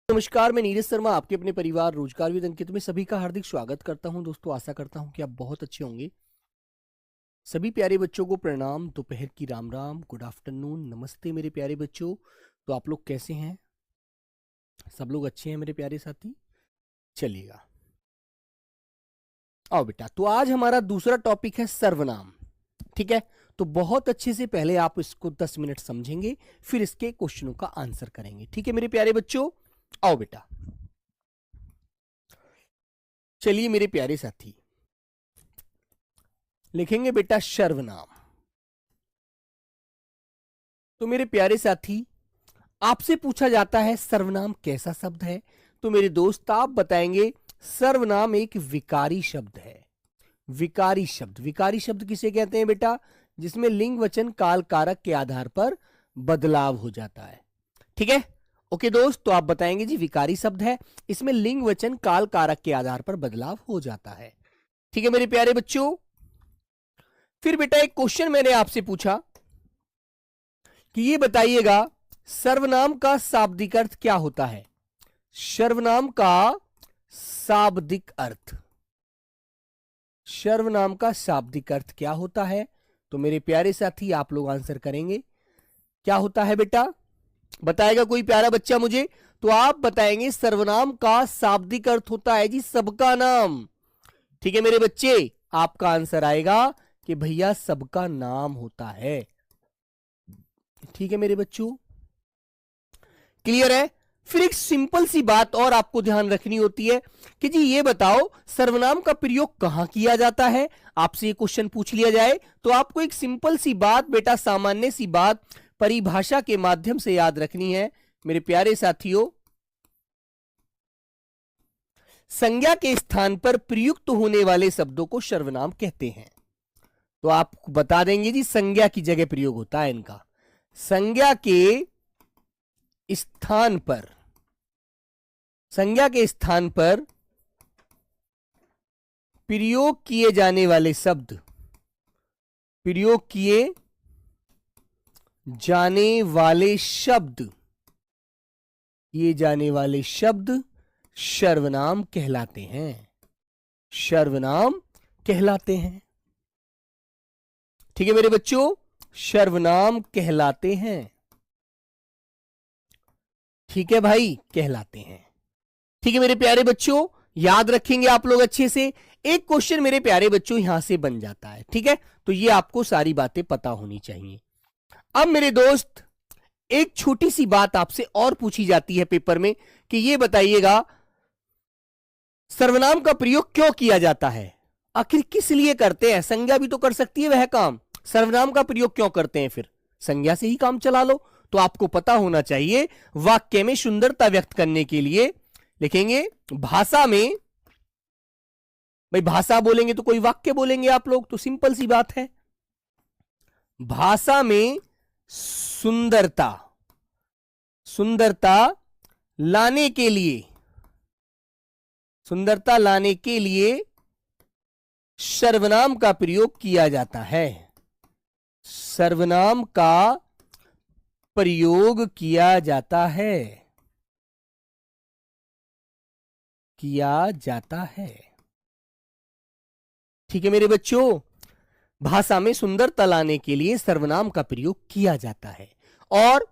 नमस्कार, मैं नीरज शर्मा आपके अपने परिवार रोजगार विद अंकित में सभी का हार्दिक स्वागत करता हूं। दोस्तों, आशा करता हूं कि आप बहुत अच्छे होंगे। सभी प्यारे बच्चों को प्रणाम, दोपहर की राम राम, गुड आफ्टरनून, नमस्ते मेरे प्यारे बच्चों। तो आप लोग कैसे हैं? सब लोग अच्छे हैं मेरे प्यारे साथी? चलिएगा, आओ बेटा। तो आज हमारा दूसरा टॉपिक है सर्वनाम। ठीक है, तो बहुत अच्छे से पहले आप इसको 10 मिनट समझेंगे, फिर इसके क्वेश्चनों का आंसर करेंगे। ठीक है मेरे प्यारे बच्चों, आओ बेटा। चलिए मेरे प्यारे साथी, लिखेंगे बेटा सर्वनाम। तो मेरे प्यारे साथी, आपसे पूछा जाता है सर्वनाम कैसा शब्द है? तो मेरे दोस्त आप बताएंगे सर्वनाम एक विकारी शब्द है। विकारी शब्द, विकारी शब्द किसे कहते हैं बेटा? जिसमें लिंग वचन काल कारक के आधार पर बदलाव हो जाता है। ठीक है, ओके दोस्त, तो आप बताएंगे जी विकारी शब्द है, इसमें लिंग वचन काल कारक के आधार पर बदलाव हो जाता है। ठीक है मेरे प्यारे बच्चों, फिर बेटा एक क्वेश्चन मैंने आपसे पूछा कि ये बताइएगा सर्वनाम का शाब्दिक अर्थ क्या होता है? सर्वनाम का शाब्दिक अर्थ, सर्वनाम का शाब्दिक अर्थ क्या होता है? तो मेरे प्यारे साथी आप लोग आंसर करेंगे। क्या होता है बेटा? बताएगा कोई प्यारा बच्चा मुझे? तो आप बताएंगे सर्वनाम का शाब्दिक अर्थ होता है जी सबका नाम। ठीक है मेरे बच्चे, आपका आंसर आएगा कि भैया सबका नाम होता है। ठीक है मेरे बच्चों, क्लियर है? फिर एक सिंपल सी बात और आपको ध्यान रखनी होती है कि जी ये बताओ सर्वनाम का प्रयोग कहां किया जाता है? आपसे ये क्वेश्चन पूछ लिया जाए तो आपको एक सिंपल सी बात बेटा, सामान्य सी बात परिभाषा के माध्यम से याद रखनी है मेरे प्यारे साथियों। संज्ञा के स्थान पर प्रयुक्त होने वाले शब्दों को सर्वनाम कहते हैं। तो आप बता देंगे जी संज्ञा की जगह प्रयोग होता है इनका। संज्ञा के स्थान पर, संज्ञा के स्थान पर प्रयोग किए जाने वाले शब्द, प्रयोग किए जाने वाले शब्द, किए जाने वाले शब्द सर्वनाम कहलाते हैं। सर्वनाम कहलाते हैं। ठीक है मेरे बच्चों, सर्वनाम कहलाते हैं। ठीक है भाई, कहलाते हैं। ठीक है मेरे प्यारे बच्चों, याद रखेंगे आप लोग अच्छे से। एक क्वेश्चन मेरे प्यारे बच्चों यहां से बन जाता है। ठीक है, तो ये आपको सारी बातें पता होनी चाहिए। अब मेरे दोस्त एक छोटी सी बात आपसे और पूछी जाती है पेपर में कि ये बताइएगा सर्वनाम का प्रयोग क्यों किया जाता है? आखिर किस लिए करते हैं? संज्ञा भी तो कर सकती है वह काम, सर्वनाम का प्रयोग क्यों करते हैं? फिर संज्ञा से ही काम चला लो। तो आपको पता होना चाहिए वाक्य में सुंदरता व्यक्त करने के लिए। लिखेंगे भाषा में, भाई भाषा बोलेंगे तो कोई वाक्य बोलेंगे आप लोग, तो सिंपल सी बात है। भाषा में सुंदरता, सुंदरता लाने के लिए, सुंदरता लाने के लिए सर्वनाम का प्रयोग किया जाता है। सर्वनाम का प्रयोग किया जाता है, किया जाता है। ठीक है मेरे बच्चों, भाषा में सुंदरता लाने के लिए सर्वनाम का प्रयोग किया जाता है। और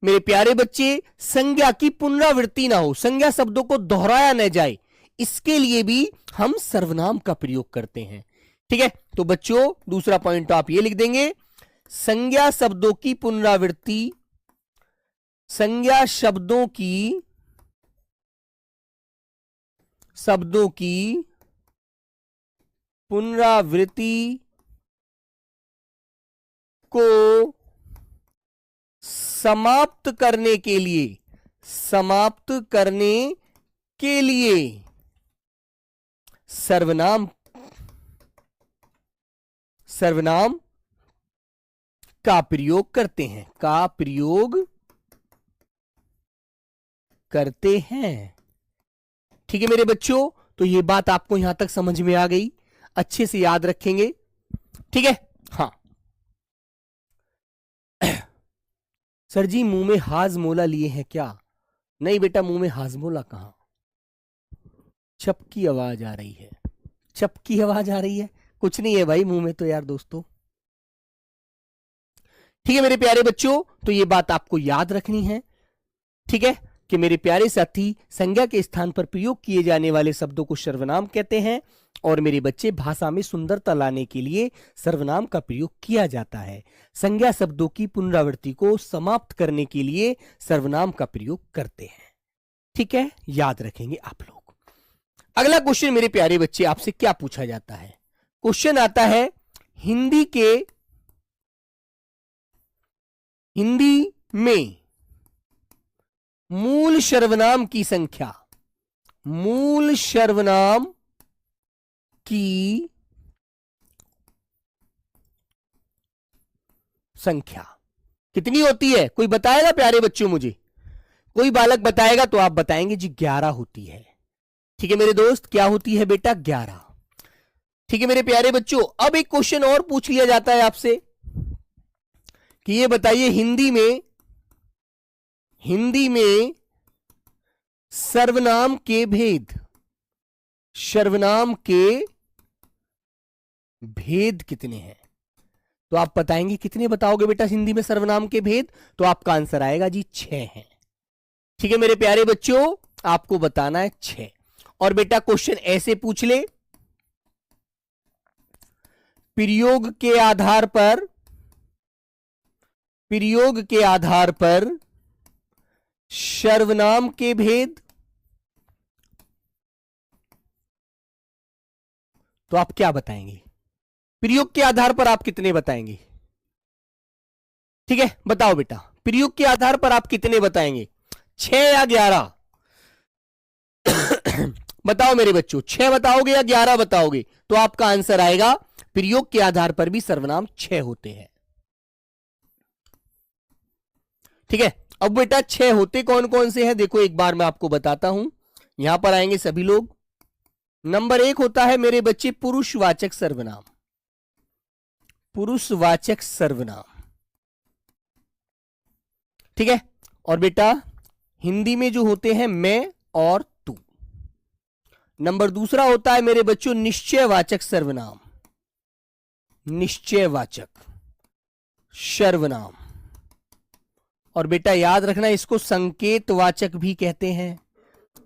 मेरे प्यारे बच्चे, संज्ञा की पुनरावृत्ति ना हो, संज्ञा शब्दों को दोहराया न जाए, इसके लिए भी हम सर्वनाम का प्रयोग करते हैं। ठीक है, तो बच्चों दूसरा पॉइंट आप ये लिख देंगे, संज्ञा शब्दों की पुनरावृत्ति, संज्ञा शब्दों की पुनरावृत्ति को समाप्त करने के लिए, समाप्त करने के लिए सर्वनाम का प्रयोग करते हैं, का प्रयोग करते हैं। ठीक है मेरे बच्चों, तो ये बात आपको यहां तक समझ में आ गई, अच्छे से याद रखेंगे। ठीक है, हाँ सर जी मुंह में हाजमोला लिए हैं क्या? नहीं बेटा, मुंह में हाजमोला कहां। चपकी आवाज आ रही है, चपकी आवाज आ रही है, कुछ नहीं है भाई मुंह में तो यार दोस्तों। ठीक है मेरे प्यारे बच्चों, तो ये बात आपको याद रखनी है, ठीक है, कि मेरे प्यारे साथी संज्ञा के स्थान पर प्रयोग किए जाने वाले शब्दों को सर्वनाम कहते हैं, और मेरे बच्चे भाषा में सुंदरता लाने के लिए सर्वनाम का प्रयोग किया जाता है। संज्ञा शब्दों की पुनरावृत्ति को समाप्त करने के लिए सर्वनाम का प्रयोग करते हैं। ठीक है, याद रखेंगे आप लोग। अगला क्वेश्चन मेरे प्यारे बच्चे आपसे क्या पूछा जाता है? क्वेश्चन आता है हिंदी में मूल सर्वनाम की संख्या, मूल सर्वनाम की संख्या कितनी होती है? कोई बताएगा प्यारे बच्चों मुझे? कोई बालक बताएगा तो आप बताएंगे जी 11 होती है। ठीक है मेरे दोस्त, क्या होती है बेटा? 11। ठीक है मेरे प्यारे बच्चों, अब एक क्वेश्चन और पूछ लिया जाता है आपसे कि ये बताइए हिंदी में सर्वनाम के भेद, सर्वनाम के भेद कितने हैं? तो आप बताएंगे, कितने बताओगे बेटा हिंदी में सर्वनाम के भेद? तो आपका आंसर आएगा जी 6 हैं। ठीक है मेरे प्यारे बच्चों, आपको बताना है 6। और बेटा क्वेश्चन ऐसे पूछ ले, प्रयोग के आधार पर सर्वनाम के भेद, तो आप क्या बताएंगे? प्रयोग के आधार पर आप कितने बताएंगे? ठीक है, बताओ बेटा, प्रयोग के आधार पर आप कितने बताएंगे, 6 या 11? बताओ मेरे बच्चों, 6 बताओगे या 11 बताओगे? तो आपका आंसर आएगा प्रयोग के आधार पर भी सर्वनाम 6 होते हैं। ठीक है, अब बेटा 6 होते कौन कौन से हैं? देखो एक बार मैं आपको बताता हूं, यहां पर आएंगे सभी लोग। नंबर 1 होता है मेरे बच्चे पुरुषवाचक सर्वनाम, पुरुषवाचक सर्वनाम। ठीक है, और बेटा हिंदी में जो होते हैं मैं और तू। नंबर 2 होता है मेरे बच्चों निश्चयवाचक सर्वनाम, निश्चयवाचक सर्वनाम। और बेटा याद रखना, इसको संकेतवाचक भी कहते हैं,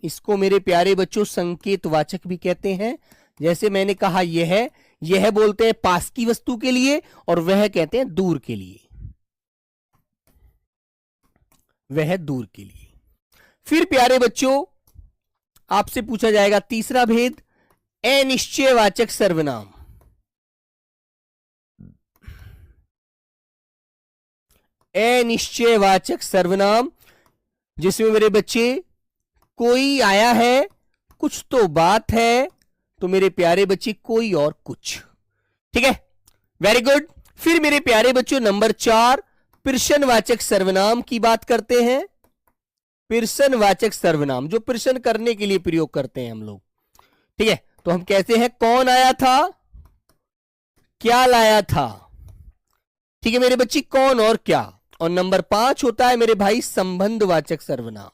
इसको मेरे प्यारे बच्चों संकेतवाचक भी कहते हैं। जैसे मैंने कहा यह बोलते हैं पास की वस्तु के लिए, और वह कहते हैं दूर के लिए, वह दूर के लिए। फिर प्यारे बच्चों आपसे पूछा जाएगा तीसरा भेद, अनिश्चयवाचक सर्वनाम। अनिश्चयवाचक सर्वनाम, जिसमें मेरे बच्चे कोई आया है, कुछ तो बात है, तो मेरे प्यारे बच्चे कोई और कुछ। ठीक है, वेरी गुड। फिर मेरे प्यारे बच्चों नंबर 4 प्रश्नवाचक सर्वनाम की बात करते हैं। प्रश्नवाचक सर्वनाम जो प्रश्न करने के लिए प्रयोग करते हैं हम लोग। ठीक है, तो हम कहते हैं कौन आया था, क्या लाया था। ठीक है मेरे बच्चे, कौन और क्या। और नंबर 5 होता है मेरे भाई संबंधवाचक सर्वनाम,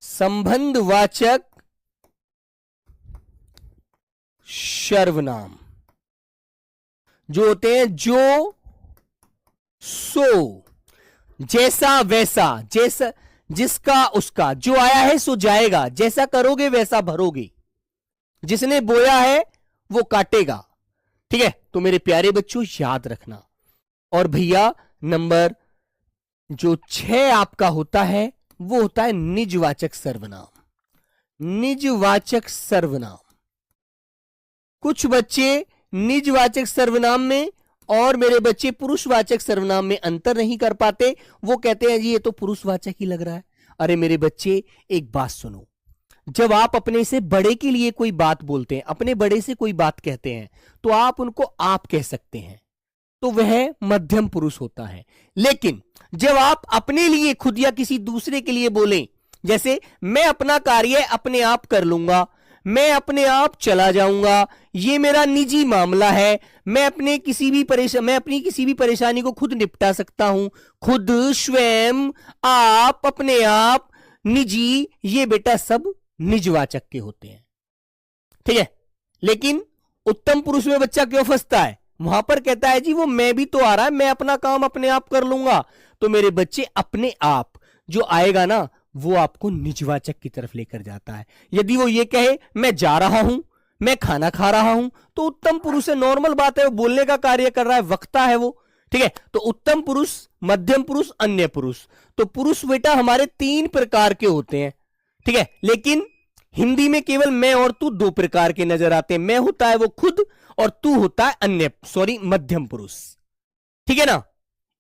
संबंधवाचक सर्वनाम जो होते हैं जो, सो, जैसा वैसा, जैसा जिसका उसका, जो आया है सो जाएगा, जैसा करोगे वैसा भरोगे, जिसने बोया है वो काटेगा। ठीक है, तो मेरे प्यारे बच्चों याद रखना। और भैया नंबर जो 6 आपका होता है वो होता है निजवाचक सर्वनाम, निजवाचक सर्वनाम। कुछ बच्चे निजवाचक सर्वनाम में और मेरे बच्चे पुरुषवाचक सर्वनाम में अंतर नहीं कर पाते, वो कहते हैं जी ये तो पुरुषवाचक ही लग रहा है। अरे मेरे बच्चे एक बात सुनो, जब आप अपने से बड़े के लिए कोई बात बोलते हैं, अपने बड़े से कोई बात कहते हैं, तो आप उनको आप कह सकते हैं, तो वह मध्यम पुरुष होता है। लेकिन जब आप अपने लिए खुद या किसी दूसरे के लिए बोलें, जैसे मैं अपना कार्य अपने आप कर लूंगा, मैं अपने आप चला जाऊंगा, ये मेरा निजी मामला है, मैं अपनी किसी भी परेशानी को खुद निपटा सकता हूं, खुद, स्वयं, आप, अपने आप, निजी, ये बेटा सब निजवाचक के होते हैं। ठीक है, लेकिन उत्तम पुरुष में बच्चा क्यों फंसता है? वहां पर कहता है जी वो मैं भी तो आ रहा है, मैं अपना काम अपने आप कर लूंगा। तो मेरे बच्चे अपने आप जो आएगा ना वो आपको निजवाचक की तरफ लेकर जाता है। यदि वो ये कहे मैं जा रहा हूं, मैं खाना खा रहा हूं, तो उत्तम पुरुष है, नॉर्मल बात है, वो बोलने का कार्य कर रहा है, वक्ता है वो। ठीक है, तो उत्तम पुरुष, मध्यम पुरुष, अन्य पुरुष। तो पुरुष बेटा हमारे 3 प्रकार के होते हैं। ठीक है, लेकिन हिंदी में केवल मैं और तू 2 प्रकार के नजर आते हैं। मैं होता है वो खुद और तू होता है मध्यम पुरुष। ठीक है ना,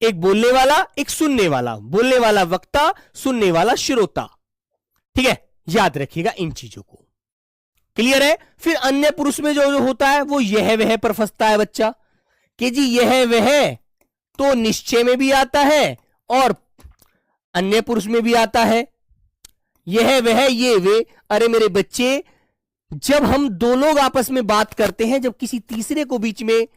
एक बोलने वाला, एक सुनने वाला, बोलने वाला वक्ता, सुनने वाला श्रोता। ठीक है, याद रखिएगा इन चीजों को। क्लियर है? फिर अन्य पुरुष में जो होता है वो यह वह पर फंसता है बच्चा, कि जी यह वह तो निश्चय में भी आता है और अन्य पुरुष में भी आता है। यह वह, ये वे। अरे मेरे बच्चे, जब हम 2 लोग आपस में बात करते हैं, जब किसी तीसरे को बीच में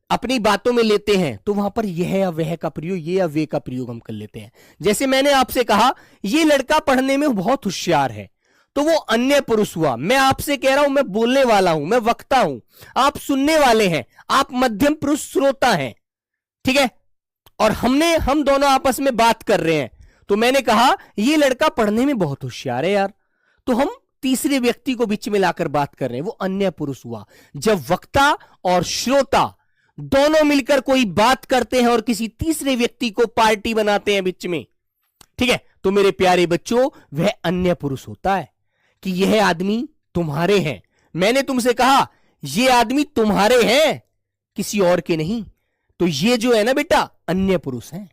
अपनी बातों में लेते हैं, तो वहां पर यह या वह का प्रयोग, ये या वे का प्रयोग हम कर लेते हैं। जैसे मैंने आपसे कहा ये लड़का पढ़ने में बहुत होशियार है, तो वो अन्य पुरुष हुआ। मैं आपसे कह रहा हूं, मैं बोलने वाला हूं, मैं वक्ता हूं, आप सुनने वाले हैं, आप मध्यम पुरुष श्रोता हैं। ठीक है, और हम दोनों आपस में बात कर रहे हैं, तो मैंने कहा ये लड़का पढ़ने में बहुत होशियार है यार, तो हम तीसरे व्यक्ति को बीच में लाकर बात कर रहे हैं, वो अन्य पुरुष हुआ। जब वक्ता और श्रोता दोनों मिलकर कोई बात करते हैं और किसी तीसरे व्यक्ति को पार्टी बनाते हैं बीच में, ठीक है, तो मेरे प्यारे बच्चों वह अन्य पुरुष होता है कि यह आदमी तुम्हारे हैं। मैंने तुमसे कहा यह आदमी तुम्हारे हैं, किसी और के नहीं। तो ये जो है ना बेटा अन्य पुरुष है,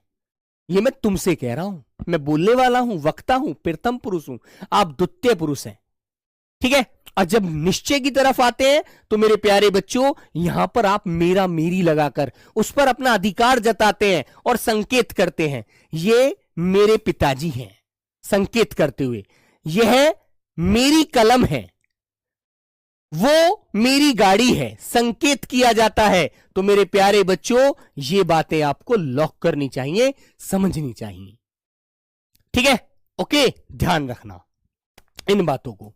ये मैं तुमसे कह रहा हूं। मैं बोलने वाला हूं, वक्ता हूं, प्रथम पुरुष हूं, आप द्वितीय पुरुष हैं। ठीक है, और जब निश्चय की तरफ आते हैं तो मेरे प्यारे बच्चों यहां पर आप मेरा मेरी लगाकर उस पर अपना अधिकार जताते हैं और संकेत करते हैं, ये मेरे पिताजी हैं, संकेत करते हुए, यह मेरी कलम है, वो मेरी गाड़ी है, संकेत किया जाता है। तो मेरे प्यारे बच्चों ये बातें आपको लॉक करनी चाहिए, समझनी चाहिए। ठीक है, ओके, ध्यान रखना इन बातों को।